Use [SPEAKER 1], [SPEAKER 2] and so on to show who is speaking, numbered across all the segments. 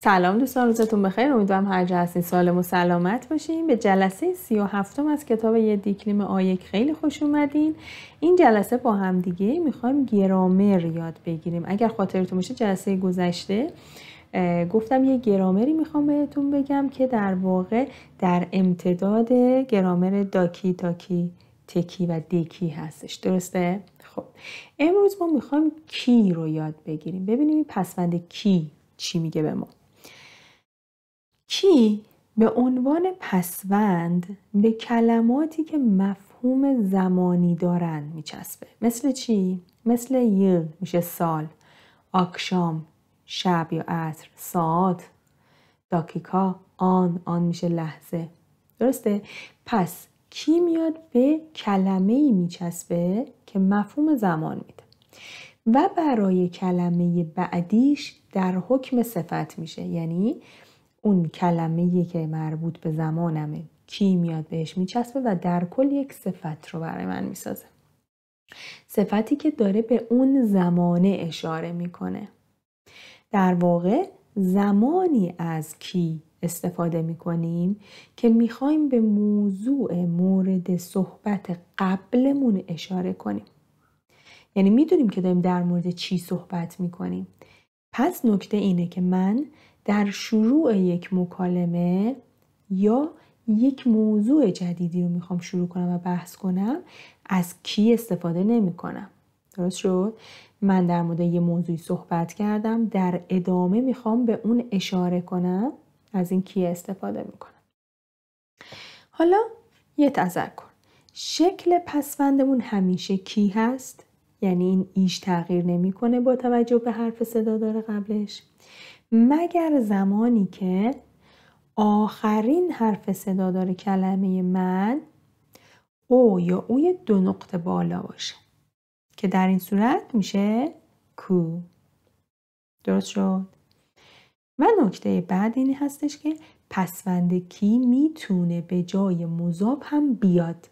[SPEAKER 1] سلام دوستان، روزتون بخیر. امیدوارم هر جا هستین سالم و سلامت باشین. به جلسه 37 از کتاب یه دیکلیم آیک خیلی خوش اومدین. این جلسه با هم دیگه میخوایم گرامر یاد بگیریم. اگر خاطرتون باشه جلسه گذشته گفتم یه گرامری میخوام بهتون بگم که در واقع در امتداد گرامر داکی، تاکی، تکی و دیکی هستش. درسته؟ خب امروز ما میخوایم کی رو یاد بگیریم. ببینیم این پسوند کی چی میگه به ما. کی به عنوان پسوند به کلماتی که مفهوم زمانی دارن میچسبه. مثل چی؟ مثل یل میشه سال، آکشام شب یا عصر، ساعت، داکیکا آن میشه لحظه. درسته؟ پس کی میاد به کلمه‌ای میچسبه که مفهوم زمان میده و برای کلمه بعدیش در حکم صفت میشه. یعنی اون کلمه‌ای که مربوط به زمانمه کی میاد بهش میچسبه و در کل یک صفت رو برای من میسازه. صفتی که داره به اون زمانه اشاره میکنه. در واقع زمانی از کی استفاده میکنیم که میخوایم به موضوع مورد صحبت قبلمون اشاره کنیم. یعنی میدونیم که داریم در مورد چی صحبت میکنیم. پس نکته اینه که من در شروع یک مکالمه یا یک موضوع جدیدی رو میخوام شروع کنم و بحث کنم از کی استفاده نمی کنم. درست شد؟ من در مورد یه موضوعی صحبت کردم، در ادامه میخوام به اون اشاره کنم، از این کی استفاده میکنم. حالا یه تذکر، شکل پسوندمون همیشه کی هست، یعنی این ایش تغییر نمیکنه با توجه به حرف صدا داره قبلش، مگر زمانی که آخرین حرف صدا داره کلمه من او یا اوی 2 نقطه بالا باشه که در این صورت میشه کو. درست شد؟ و نکته بعد این هستش که پسوند کی میتونه به جای مضاف هم بیاد،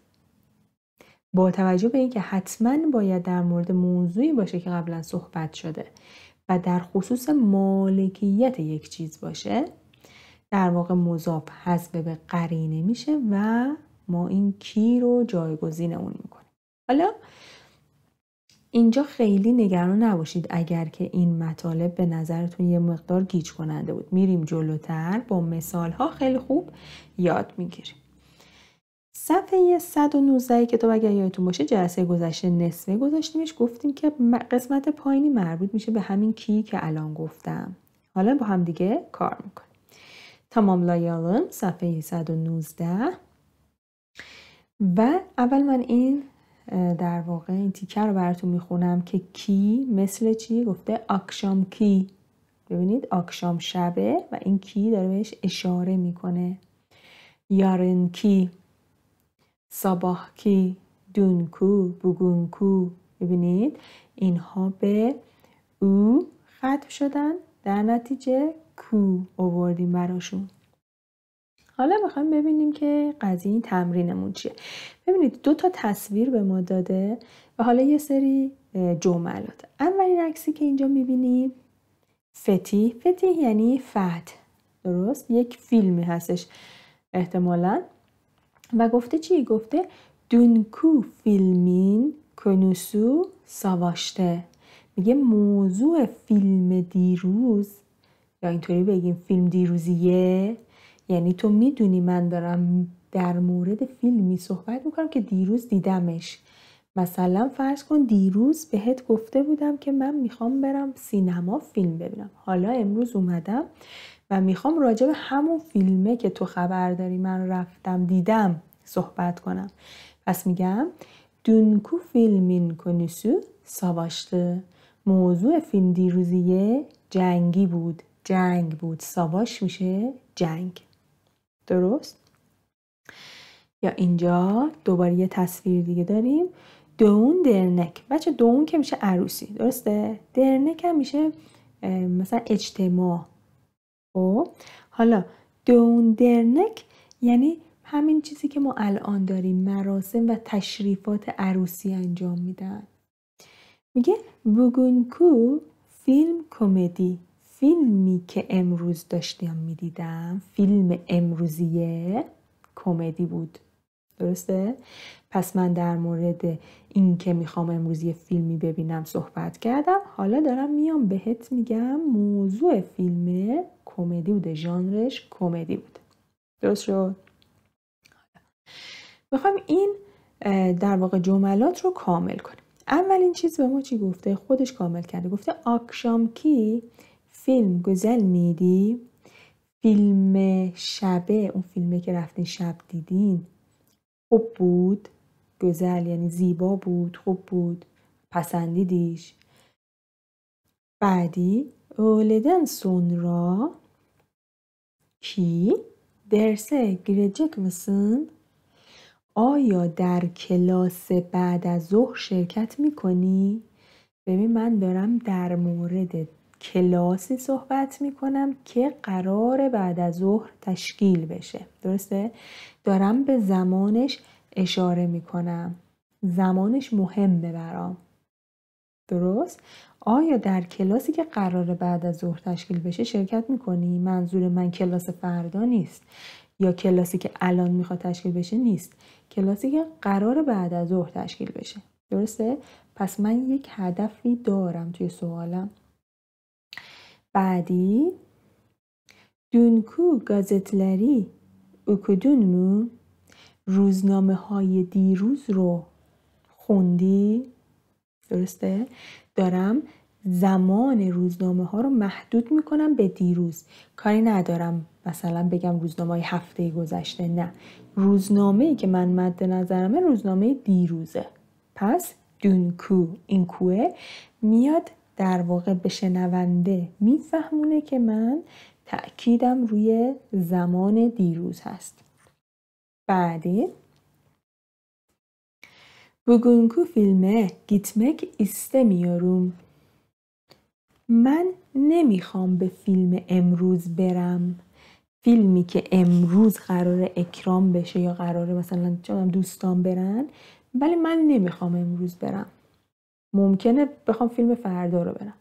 [SPEAKER 1] با توجه به اینکه حتما باید در مورد موضوعی باشه که قبلا صحبت شده و در خصوص مالکیت یک چیز باشه. در واقع مضاف حذف به قرینه میشه و ما این کی رو جایگزین اون میکنیم. حالا اینجا خیلی نگران نباشید اگر که این مطالب به نظرتون یه مقدار گیج کننده بود. میریم جلوتر با مثال ها خیلی خوب یاد میگیریم. صفحه 119 کتاب اگر یادتون باشه جلسه گذشته نصفه گذاشتیمش، گفتیم که قسمت پایینی مربوط میشه به همین کی که الان گفتم. حالا با هم دیگه کار میکنیم. tamamlayalım صفحه 119 و اول من این در واقع این تیکه رو براتون میخونم که کی مثل چی گفته. آکشام کی، ببینید آکشام شبه و این کی داره بهش اشاره میکنه. یارن کی، صباح کی، دون کو، بگون کو، ببینید اینها به او ختم شدن، در نتیجه کو آوردیم براشون. حالا میخوایم ببینیم که قضیه این تمرینمون چیه. ببینید 2 تصویر به ما داده و حالا یه سری جملات. اولین عکسی که اینجا میبینیم فتیح یعنی فتح، درست؟ یک فیلمی هستش احتمالاً و گفته چی؟ گفته دونکو فیلمین کنوسو ساواشته. میگه موضوع فیلم دیروز، یا اینطوری بگیم فیلم دیروزیه، یعنی تو میدونی من دارم در مورد فیلمی صحبت میکنم که دیروز دیدمش. مثلا فرض کن دیروز بهت گفته بودم که من میخوام برم سینما فیلم ببینم، حالا امروز اومدم و میخوام راجع به همون فیلمه که تو خبر داری من رفتم دیدم صحبت کنم. پس میگم دونکو فیلمین کنوسو ساواشته. موضوع فیلم دیروزیه جنگی بود، جنگ بود. ساواش میشه جنگ. درست؟ یا اینجا دوباره یه تصویر دیگه داریم. دون درنک. بچه دون که میشه عروسی، درسته؟ درنک هم میشه مثلا اجتماع. حالا دون درنک یعنی همین چیزی که ما الان داریم، مراسم و تشریفات عروسی انجام میدن. میگه بوگونکو فیلم کمدی. فیلمی که امروز داشتم میدیدم، فیلم امروزیه کمدی بود. درسته؟ پس من در مورد این که میخوام امروز یه فیلمی ببینم صحبت کردم. حالا دارم میام بهت میگم موضوع فیلم کمدی بوده، ژانرش کمدی بود. درست شد؟ میخوام این در واقع جملات رو کامل کنیم. اولین چیز به ما چی گفته؟ خودش کامل کرده. گفته akşamki فیلم güzel miydi؟ فیلم شبه، اون فیلمی که رفتین شب دیدین خوب بود. güzel یعنی زیبا بود، خوب بود، پسندیدیش. بعدی öğleden sonra ki derse girecek misin؟ آیا در کلاس بعد از ظهر شرکت میکنی؟ ببین من دارم در مورد کلاسی صحبت میکنم که قرار بعد از ظهر تشکیل بشه. درسته؟ دارم به زمانش اشاره میکنم. زمانش مهمه برام. درست؟ آیا در کلاسی که قرار بعد از ظهر تشکیل بشه شرکت میکنی؟ منظور من کلاس فردا نیست، یا کلاسی که الان میخواد تشکیل بشه نیست، کلاسی که قرار بعد از ظهر تشکیل بشه. درسته؟ پس من یک هدفی دارم توی سوالم. بعدی dünkü gazeteleri okudun mu؟ روزنامه های دیروز رو خوندی؟ درسته؟ دارم زمان روزنامه ها رو محدود میکنم به دیروز. کاری ندارم مثلا بگم روزنامه های هفته گذشته، نه، روزنامه‌ای که من مد نظرمه روزنامه دیروزه. پس dünkü، این کوه میاد در واقع به شنونده میفهمونه که من تأکیدم روی زمان دیروز هست. بعدی bugünkü filme gitmek istemiyorum. من نمیخوام به فیلم امروز برم. فیلمی که امروز قراره اکرام بشه یا قراره مثلا دوستان برن، ولی من نمیخوام امروز برم. ممکنه بخوام فیلم فردا رو برم،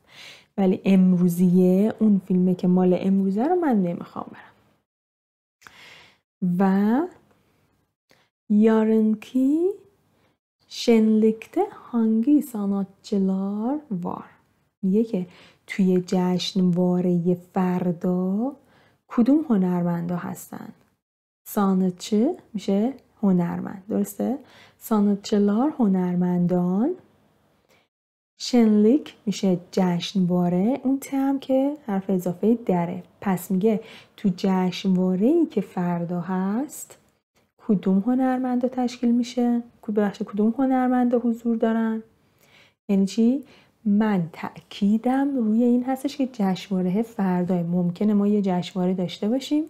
[SPEAKER 1] ولی امروزیه، اون فیلمی که مال امروزه رو من نمیخوام برم. و yarınki şenlikte hangi sanatçılar var؟ میگه که توی جشنواره فردا کدوم هنرمندا هستن؟ sanatçı میشه هنرمند. درسته؟ sanatçılar هنرمندان. شنلیک میشه جشنواره، اون هم که حرف اضافه دره. پس میگه تو جشنواره‌ای که فردا هست کدوم هنرمندا تشکیل میشه؟ کدوم هنرمندا حضور دارن؟ یعنی چی؟ من تأکیدم روی این هستش که جشنواره فردا. ممکنه ما یه جشنواره داشته باشیم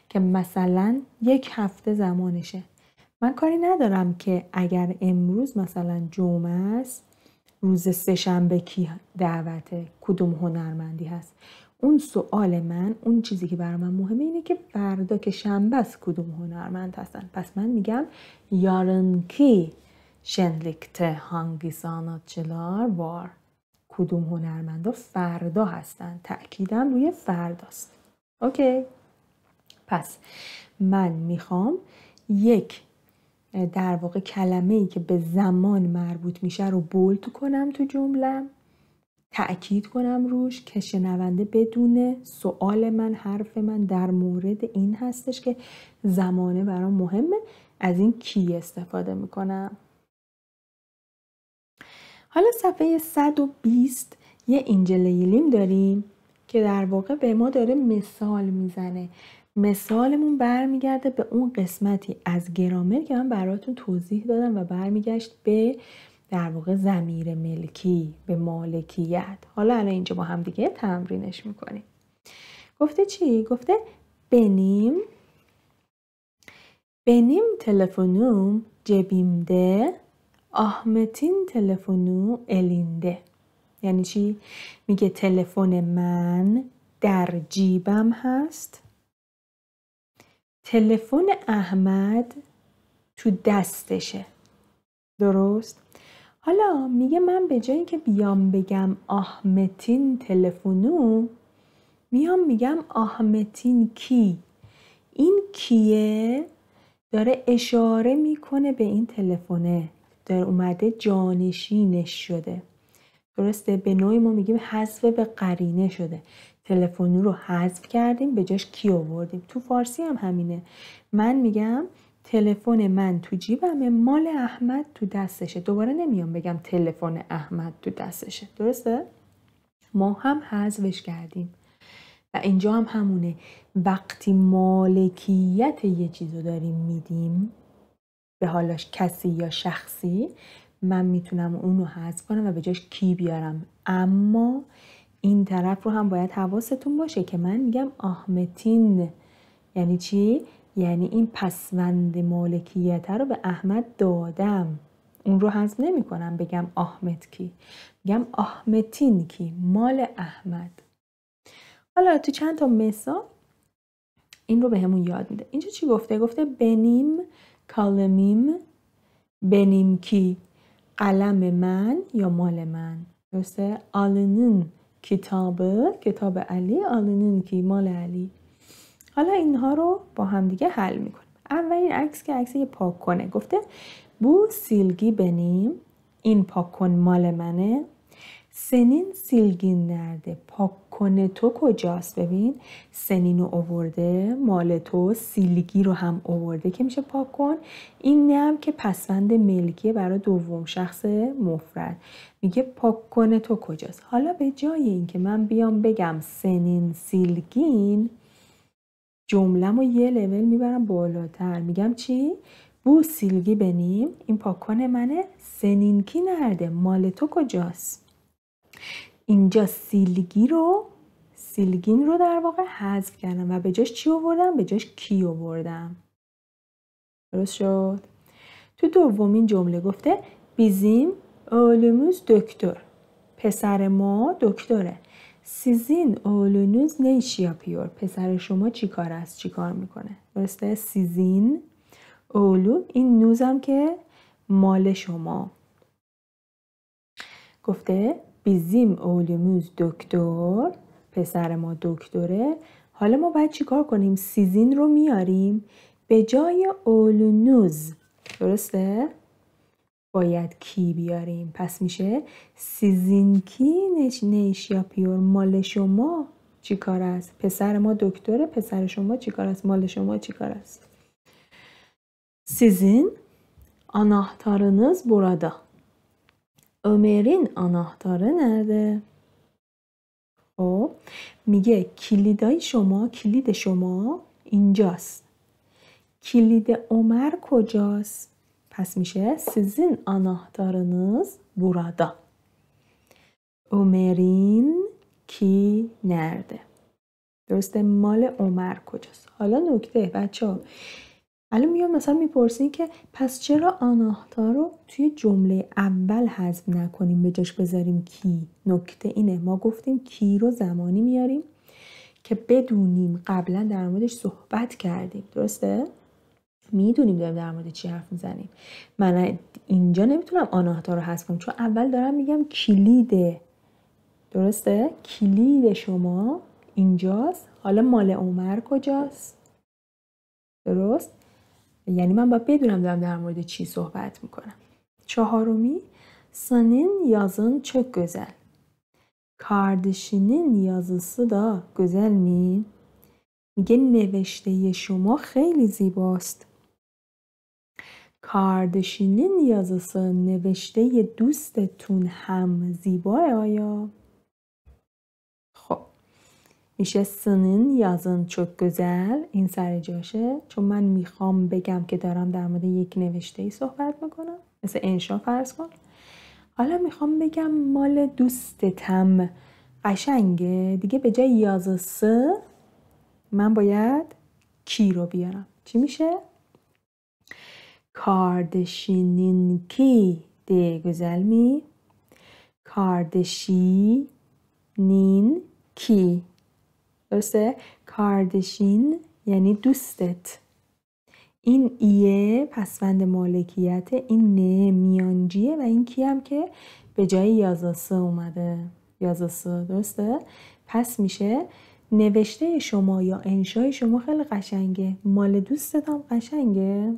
[SPEAKER 1] که مثلا 1 هفته زمانشه. من کاری ندارم که اگر امروز مثلا جمعه است، روز سه‌شنبه کی دعوته، کدوم هنرمندی هست. اون سوال من، اون چیزی که برای من مهمه اینه که فردا که شنبه است کدوم هنرمند هستن. پس من میگم yarınki şenlikte hangi sanatçılar var؟ کدوم هنرمندا فردا هستن. تأکیدم روی فرداست. اوکی؟ پس من میخوام یک در واقع کلمه‌ای که به زمان مربوط میشه رو بولد کنم تو جمله‌ام، تأکید کنم روش که شنونده بدونه سوال من، حرف من در مورد این هستش که زمانه برام مهمه. از این کی استفاده میکنم. حالا صفحه 120 یه اینجلیلیم داریم که در واقع به ما داره مثال میزنه. مثالمون برمیگرده به اون قسمتی از گرامر که من براتون توضیح دادم و برمیگشت به در واقع ضمیر ملکی، به مالکیت. حالا الان اینجا با هم دیگه تمرینش میکنیم. گفته چی؟ گفته benim telefonum cebimde، Ahmet'in telefonu elinde. یعنی چی؟ میگه تلفن من در جیبم هست، تلفن احمد تو دستشه. درست؟ حالا میگه من به جایی که بیام بگم آحمتین تلفنو، میام میگم آهمتین کی. این کیه داره اشاره میکنه به این تلفنه، داره اومده جانشینش شده. درسته؟ به نوعی ما میگیم حذف به قرینه شده. تلفنی رو حذف کردیم، به جاش کی آوردیم. تو فارسی هم همینه. من میگم تلفن من تو جیبمه، مال احمد تو دستشه. دوباره نمیام بگم تلفن احمد تو دستشه. درسته؟ ما هم حذفش کردیم. و اینجا هم همونه. وقتی مالکیت یه چیزو داریم میدیم به حالاش کسی یا شخصی، من میتونم اونو حذف کنم و به جاش کی بیارم. اما این طرف رو هم باید حواستون باشه که من میگم آهمتین. یعنی چی؟ یعنی این پسوند مالکیت رو به احمد دادم. اون رو حذف نمی کنم بگم آهمت کی. میگم آهمتین کی، مال احمد. حالا تو چند تا مثال این رو به همون یاد میده. اینجا چی گفته؟ گفته بنیم کالمیم، بنیم کی، قلم من یا مال من. درسته؟ آلنین کتابه، کتاب علی، آلنین کی، مال علی. حالا اینها رو با هم دیگه حل میکنیم. اولین عکس که عکس یه پاک کنه. گفته بو سیلگی بنیم، این پاک کن مال منه. سنین سیلگین نرده، پاک کنه تو کجاست؟ ببین سنین رو آورده، مال تو، سیلگی رو هم آورده که میشه پاک کن. این هم که پسوند ملکیه برای دوم شخص مفرد. میگه پاک کنه تو کجاست. حالا به جای این که من بیام بگم سنین سیلگین، جمله‌مو یه لول میبرم بالاتر. میگم چی؟ بو سیلگی بنیم، این پاک کنه منه. سنین کی نرده، مال تو کجاست؟ اینجا سیلگین رو در واقع حذف کردم و به جاش چی آوردم؟ به جاش کی آوردم. درست شد؟ تو دومین جمله گفته بیزیم اولموز دکتر، پسر ما دکتره. سیزین اولونوز نیشیاپیور، پسر شما چی کار است؟ چی کار میکنه؟ درسته؟ سیزین اولو، این نوزم که مال شما. گفته بیزیم اولموز دکتر، پسر ما دکتره. حالا ما باید چی کار کنیم؟ سیزین رو میاریم به جای اولونوز. درسته؟ باید کی بیاریم. پس میشه سیزین کی نیشیاپیور، مال شما چی کار است؟ پسر ما دکتره، پسر شما چی کار است؟ مال شما چی کار است؟ Sizin anahtarınız burada. Ömer'in anahtarı nerede? خب میگه کلیدای شما، کلید شما اینجاست. کلید عمر کجاست؟ پس میشه sizin anahtarınız burada. Ömer'in کی nerede؟ درسته؟ مال عمر کجاست؟ حالا نکته بچه‌ها، الان میام مثلا میپرسین که پس چرا آناهتار رو توی جمله اول حذف نکنیم به جاش بذاریم کی؟ نکته اینه، ما گفتیم کی رو زمانی میاریم که بدونیم قبلا در موردش صحبت کردیم. درسته؟ میدونیم داریم در مورد چی حرف میزنیم. من اینجا نمیتونم آناهتار رو حذف کنم چون اول دارم میگم کلیده. درسته؟ کلید شما اینجاست. حالا مال عمر کجاست؟ درست؟ یعنی من باید بدونم دارم در مورد چی صحبت میکنم. چهارمی senin yazın çok güzel. Kardeşinin yazısı da güzel mi? میگه نوشته شما خیلی زیباست. کاردشینین yazısı، نوشته دوستتون هم زیباه آیا؟ خب میشه senin yazın çok güzel، این سر جاشه چون من میخوام بگم که دارم در مورد یک نوشته ای صحبت میکنم، مثل انشا فرض کن. حالا میخوام بگم مال دوستتم، قشنگه دیگه. به جای yazısı من باید کی رو بیارم. چی میشه؟ Kardeşininki de güzel mi? Kardeşininki. درسته؟ کاردشین یعنی دوستت. این ایه پسوند مالکیت، این نه میانجیه و این کی هم که به جای یازاسه اومده. یازاسه. درسته؟ پس میشه نوشته شما یا انشای شما خیلی قشنگه، مال دوستت هم قشنگه.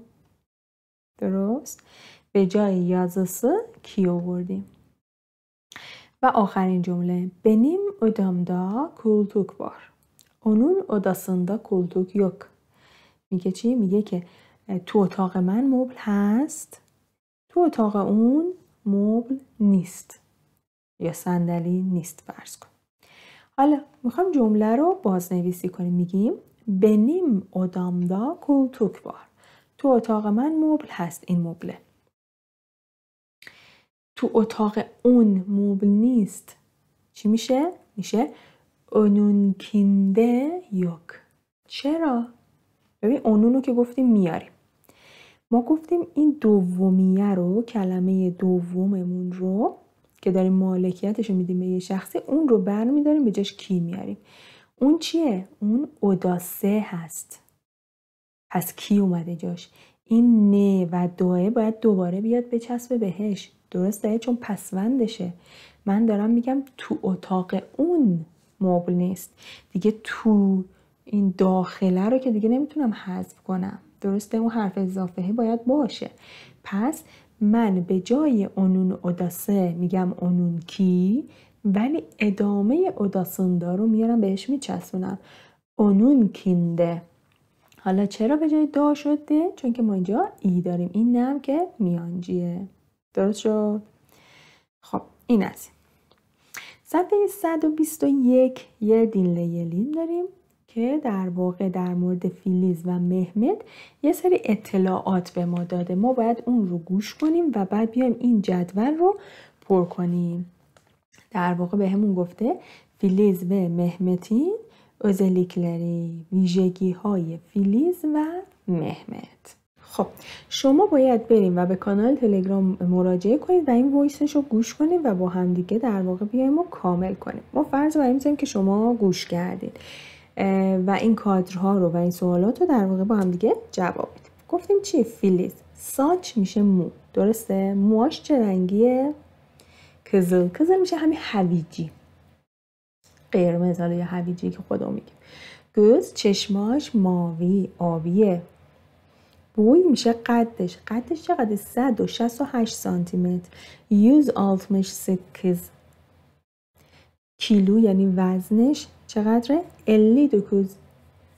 [SPEAKER 1] درست؟ به جای yazısı کی آوردیم. و آخرین جمله benim odamda koltuk var. Onun odasında koltuk yok. میگه چی؟ میگه که تو اتاق من مبل هست، تو اتاق اون مبل نیست یا صندلی نیست فرض کن. حالا میخوام جمله رو بازنویسی کنیم. میگیم benim odamda koltuk var. تو اتاق من مبل هست، این مبله. تو اتاق اون مبل نیست. چی میشه؟ میشه onunkinde yok. چرا؟ ببین اونونو که گفتیم میاریم. ما گفتیم این دومیه رو، کلمه دوممون رو که داریم مالکیتش رو میدیم به یه شخصی، اون رو برمیداریم به جاش کی میاریم. اون چیه؟ اون اوداسه هست. پس کی اومده جاش؟ این نه و داه باید دوباره بیاد بچسبه بهش. درسته؟ چون پسوندشه. من دارم میگم تو اتاق اون مبل نیست. دیگه تو این داخله رو که دیگه نمیتونم حذف کنم. درسته؟ اون حرف اضافه باید باشه. پس من به جای اونون اوداسه میگم اونون کی، ولی ادامه اوداسندا رو میارم بهش میچسبونم. اونون کینده. حالا چرا به جای دا شده؟ چون که ما اینجا ای داریم. این نم که میانجیه. درست شد؟ خب این از این. صفحه 121 یه دینلیلین داریم که در واقع در مورد فیلیز و مهمت یه سری اطلاعات به ما dade. ما باید اون رو گوش کنیم و بعد بیایم این جدول رو پر کنیم. در واقع به همون گفته فیلیز و مهمتین özellikleri، ویژگی های فیلیز و مهمت. خب شما باید بریم و به کانال تلگرام مراجعه کنید و این وایسش رو گوش کنید و با هم دیگه در واقع بیایم و کامل کنیم. ما فرض بر این می‌ذاریم که شما گوش کردید و این کادرها رو و این سوالات رو در واقع با هم دیگه جواب بدیم. گفتیم چیه فیلیز؟ ساچ میشه مو. درسته؟ موهاش چه رنگیه؟ کزل. کزل میشه همین هویجی. قرمز یا هویجی که خودمون میگیم. göz چشماش ماوی آبیه. بوی میشه قدش. قدش چقدر؟ 168 سانتی متر. 168 کیلو یعنی وزنش چقدره؟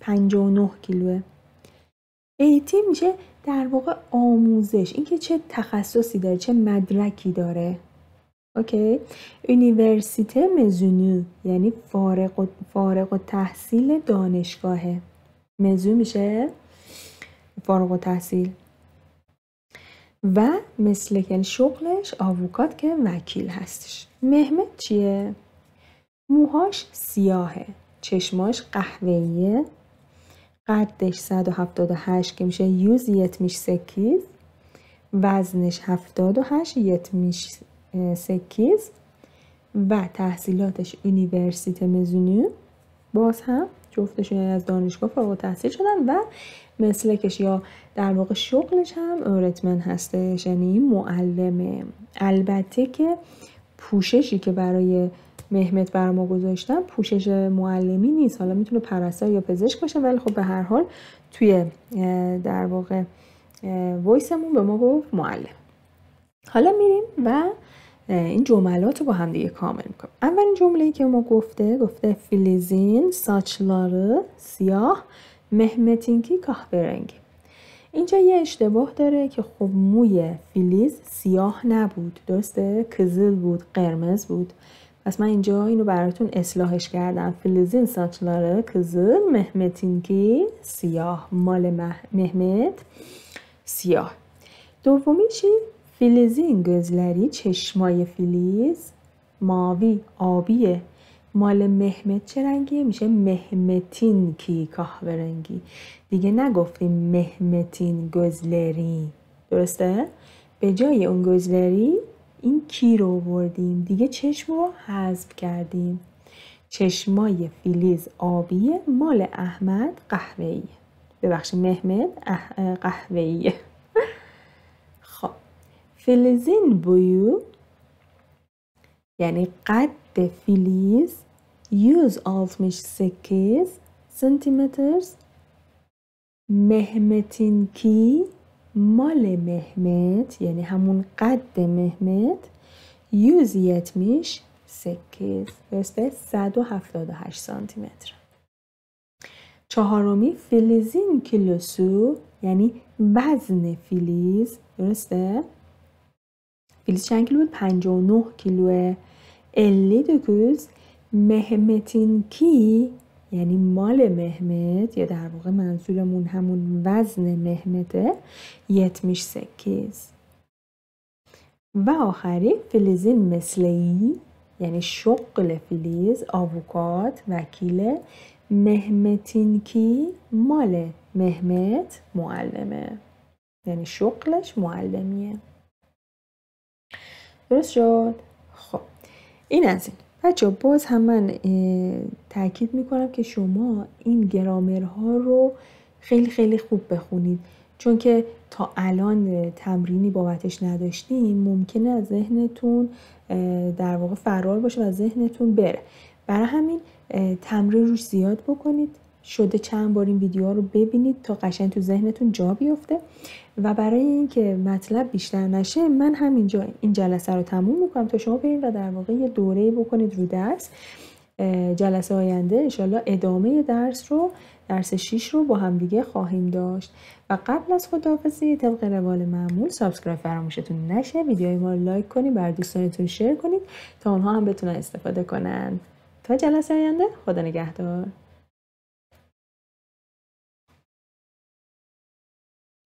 [SPEAKER 1] 59 کیلوه. ایتیم میشه در واقع آموزش. این که چه تخصصی داره، چه مدرکی داره. اوکی. یونیورسیته مزونو یعنی فارغ التحصیل دانشگاهه. مزون میشه فارغ التحصیل. و مسلک یعنی شغلش آووکات که وکیل هستش. مهمت چیه؟ موهاش سیاهه، چشماش قهوه‌ایه، قدش 178 که میشه 178، وزنش 78 78 و تحصیلاتش یونیورسیته مزونو، باز هم جفتشون از دانشگاه فارغ التحصیل شدن و مسلکش یا در واقع شغلش هم öğretmen هستش، یعنی معلمه. البته که پوششی که برای مهمت برای ما گذاشتن پوشش معلمی نیست، حالا میتونه پرستار یا پزشک باشه، ولی خب به هر حال توی در واقع وایسمون به ما گفت معلم. حالا میریم و این جملات رو با هم دیگه کامل میکنیم. اولین جمله‌ای که ما گفته فیلیزین saçları سیاه مهمتینکی kahverengi. اینجا یه اشتباه داره که خب موی فیلیز سیاه نبود، درسته؟ کزل بود، قرمز بود. پس من اینجا اینو براتون اصلاحش کردم. فیلیزین saçları kızıl مهمتینکی سیاه. مال مهمت سیاه. دومی چی؟ فیلیزین gözleri چشمای فیلیز ماوی آبیه. مال مهمت چه رنگیه؟ میشه مهمتینکی kahverengi. دیگه نگفتیم مهمتین gözleri، درسته؟ به جای اون gözleri این کی رو بردیم، دیگه چشم رو حذف کردیم. چشمای فیلیز آبیه، مال احمد قهوه‌ایه. ببخشید مهمت قهوه‌ایه. خب فیلیزین boyu یعنی قد فیلیز 168 سانتیمتر. مهمتینکی مال مهمت یعنی همون قد مهمت 178 درسته 178 سانتی متر. چهارمی فلزین کیلوسو یعنی وزن فیلیز درسته. فیلیز چند کیلو بود؟ 59 کیلوه. 59 مهمتینکی یعنی مال مهمت یا در واقع منظورمون همون وزن مهمته 78. و آخری فلزین مثلی یعنی شغل فیلیز آووکات وکیل مهمتینکی مال مهمت معلمه یعنی شغلش معلمیه. درست شد؟ خب این از این. بچه باز هم من تاکید میکنم که شما این گرامرها رو خیلی خیلی خوب بخونید، چون که تا الان تمرینی بابتش نداشتیم ممکنه از ذهنتون در واقع فرار باشه و از ذهنتون بره. برای همین تمرین روش زیاد بکنید، شده چند بار این ویدیوها رو ببینید تا قشنگ تو ذهنتون جا بیفته. و برای اینکه مطلب بیشتر نشه من همینجا این جلسه رو تموم میکنم تا شما برید و در واقع یه دوره بکنید رو درس. جلسه آینده انشالله ادامه درس 6 رو با هم دیگه خواهیم داشت. و قبل از خداحافظی طبق روال معمول سابسکرایب فراموشتون نشه، ویدیوهای ما رو لایک کنید، بر دوستانتون شیر کنید تا اونها هم بتونن استفاده کنن. تا جلسه آینده خدا نگهدار.